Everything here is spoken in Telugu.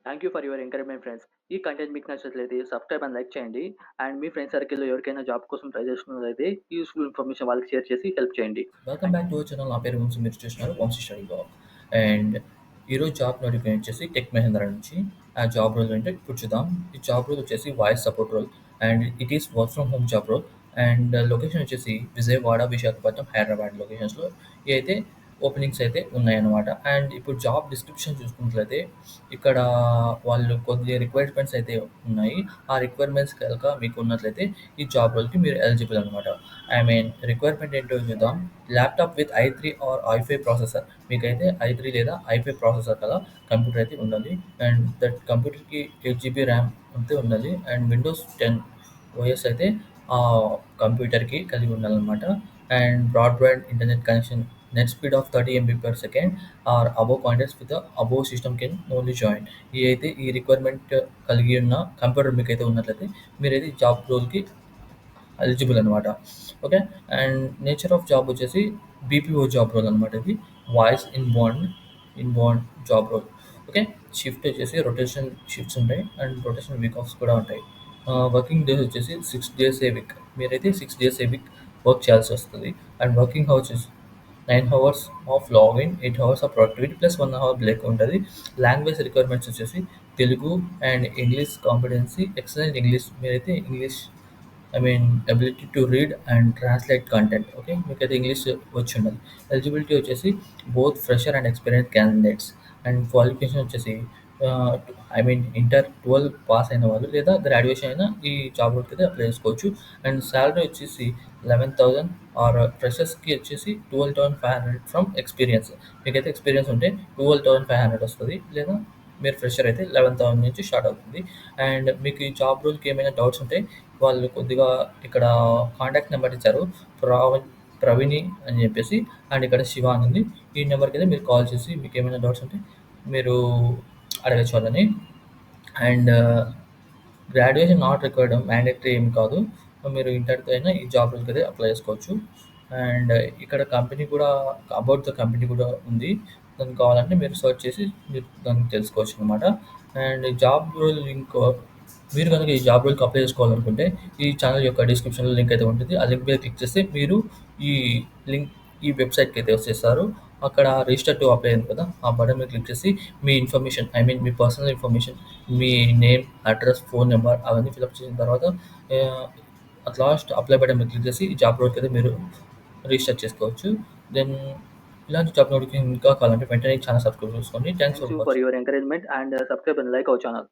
Thank you for your encouragement friends. ఈ కంటెంట్ మీకు నచ్చినట్లయితే సబ్‌స్క్రైబ్ అండ్ లైక్ చేయండి. అండ్ మీ ఫ్రెండ్స్ సర్కిల్‌లో ఎవరికైనా జాబ్ కోసం ట్రై చేస్తున్నట్లయితే యూజ్‌ఫుల్ ఇన్ఫర్మేషన్ వాళ్ళకి షేర్ చేసి హెల్ప్ చేయండి. Welcome thank back to our channel. నా పేరు వంశీ. మీరు చూస్తున్నారు వంశీ స్టడీ బ్లాగ్. అండ్ ఈరోజు జాబ్ నోటిఫికేషన్ వచ్చేసి టెక్ మహేంద్ర నుంచి. ఆ జాబ్ రోల్ అంటే ఇప్పుడు చూద్దాం. ఈ జాబ్ రోల్ వచ్చేసి voice support role and it is work from home job role. And location వచ్చేసి విజయవాడ, విశాఖపట్నం, హైదరాబాద్ లొకేషన్స్లో ఇవి అయితే ఓపెనింగ్స్ అయితే ఉన్నాయన్నమాట. అండ్ ఇప్పుడు జాబ్ డిస్క్రిప్షన్ చూసుకున్నట్లయితే ఇక్కడ వాళ్ళు కొద్దిగా రిక్వైర్మెంట్స్ అయితే ఉన్నాయి. ఆ రిక్వైర్మెంట్స్ కనుక మీకు ఉన్నట్లయితే ఈ జాబ్ రోల్కి మీరు ఎలిజిబుల్ అనమాట. ఐ మీన్ రిక్వైర్మెంట్ ఏంటో చూద్దాం. ల్యాప్టాప్ విత్ ఐ3 ఆర్ ఐ5 ప్రాసెసర్. మీకైతే ఐ3 లేదా ఐ5 ప్రాసెసర్ గల కంప్యూటర్ అయితే ఉండాలి. అండ్ దట్ కంప్యూటర్‌కి 8 జీబీ ర్యామ్ అయితే ఉండాలి. అండ్ విండోస్ 10 ఓఎస్ అయితే ఆ కంప్యూటర్‌కి కలిగి ఉండాలనమాట. And broadband internet connection, net speed of 30 MB per second are above contacts with the above system can only join. ఇవి అయితే ఈ రిక్వైర్మెంట్ కలిగి ఉన్న కంప్యూటర్ మీకైతే ఉన్నట్లయితే మీరైతే ఈ జాబ్ రోల్‌కి ఎలిజిబుల్ అనమాట. Okay. And nature of job వచ్చేసి బీపీఓ జాబ్ రోల్ అనమాట ఇది. Voice inbound job role. Okay. Shift వచ్చేసి రొటేషన్ షిఫ్ట్స్ ఉంటాయి. అండ్ రొటేషన్ వీక్ ఆఫ్స్ కూడా ఉంటాయి. వర్కింగ్ డేస్ వచ్చేసి 6 డేస్ ఏ వీక్. మీరైతే 6 డేస్ ఏ వీక్ వర్క్ చేయాల్సి వస్తుంది. And working hours 9 hours of login, 8 hours of productivity plus 1 hour break ఉంటుంది. లాంగ్వేజ్ రిక్వైర్మెంట్స్ వచ్చేసి Telugu and English competency, excellent English. మీరైతే English I mean ability to read and translate content. Okay. మీకైతే ఇంగ్లీష్ వచ్చి ఉండాలి. ఎలిజిబిలిటీ వచ్చేసి both fresher and experience candidates. And qualification వచ్చేసి ఐ మీన్ ఇంటర్ 12 పాస్ అయిన వాళ్ళు లేదా గ్రాడ్యుయేషన్ అయినా ఈ జాబ్ రోల్కి అయితే అప్లై చేసుకోవచ్చు. అండ్ శాలరీ వచ్చేసి 11,000 ఆర్ ఫ్రెషర్స్కి వచ్చేసి 12,500 ఫ్రమ్ ఎక్స్పీరియన్స్. మీకైతే ఎక్స్పీరియన్స్ ఉంటే 12,500 వస్తుంది. లేదా మీరు ఫ్రెషర్ అయితే 11,000 నుంచి స్టార్ట్ అవుతుంది. అండ్ మీకు ఈ జాబ్ రోల్కి ఏమైనా డౌట్స్ ఉంటే వాళ్ళు కొద్దిగా ఇక్కడ కాంటాక్ట్ నెంబర్ ఇచ్చారు. ప్రవీణి అని చెప్పేసి. అండ్ ఇక్కడ శివ అని ఉంది. ఈ నెంబర్కి అయితే మీరు కాల్ చేసి మీకు ఏమైనా డౌట్స్ ఉంటే మీరు అడగచ్చు వాళ్ళని. And graduation not required, mandatory ఏం కాదు. మీరు ఇంటర్తో అయినా ఈ జాబ్ రోల్కి అయితే అప్లై చేసుకోవచ్చు. అండ్ ఇక్కడ కంపెనీ కూడా అబౌట్ ద కంపెనీ కూడా ఉంది. దానికి కావాలంటే మీరు సెర్చ్ చేసి మీరు దాన్ని తెలుసుకోవచ్చు అనమాట. అండ్ జాబ్ రోల్ లింక్, మీరు కనుక ఈ జాబ్ రోల్కి అప్లై చేసుకోవాలనుకుంటే ఈ ఛానల్ యొక్క డిస్క్రిప్షన్లో లింక్ అయితే ఉంటుంది. ఆ లింక్ మీద క్లిక్ చేస్తే మీరు ఈ లింక్ ఈ వెబ్సైట్కి అయితే వచ్చేస్తారు. అక్కడ రిజిస్టర్ టు అప్లై ఉంది కదా, ఆ బటన్ మీద క్లిక్ చేసి మీ ఇన్ఫర్మేషన్ ఐ మీన్ మీ పర్సనల్ ఇన్ఫర్మేషన్, మీ నేమ్, అడ్రస్, ఫోన్ నెంబర్ అవన్నీ ఫిల్అప్ చేసిన తర్వాత అట్ లాస్ట్ అప్లై బటన్ మీద క్లిక్ చేసి ఈ జాబ్ రోల్కి అయితే మీరు రిజిస్టర్ చేసుకోవచ్చు. దెన్ ఇలాంటి జాబ్ నోటిఫికేషన్ ఇంకా కావాలంటే వెంటనే ఛానల్ సబ్స్క్రైబ్ చేసుకోండి. Thanks thank for you for watching. Your encouragement and subscribe and like our channel.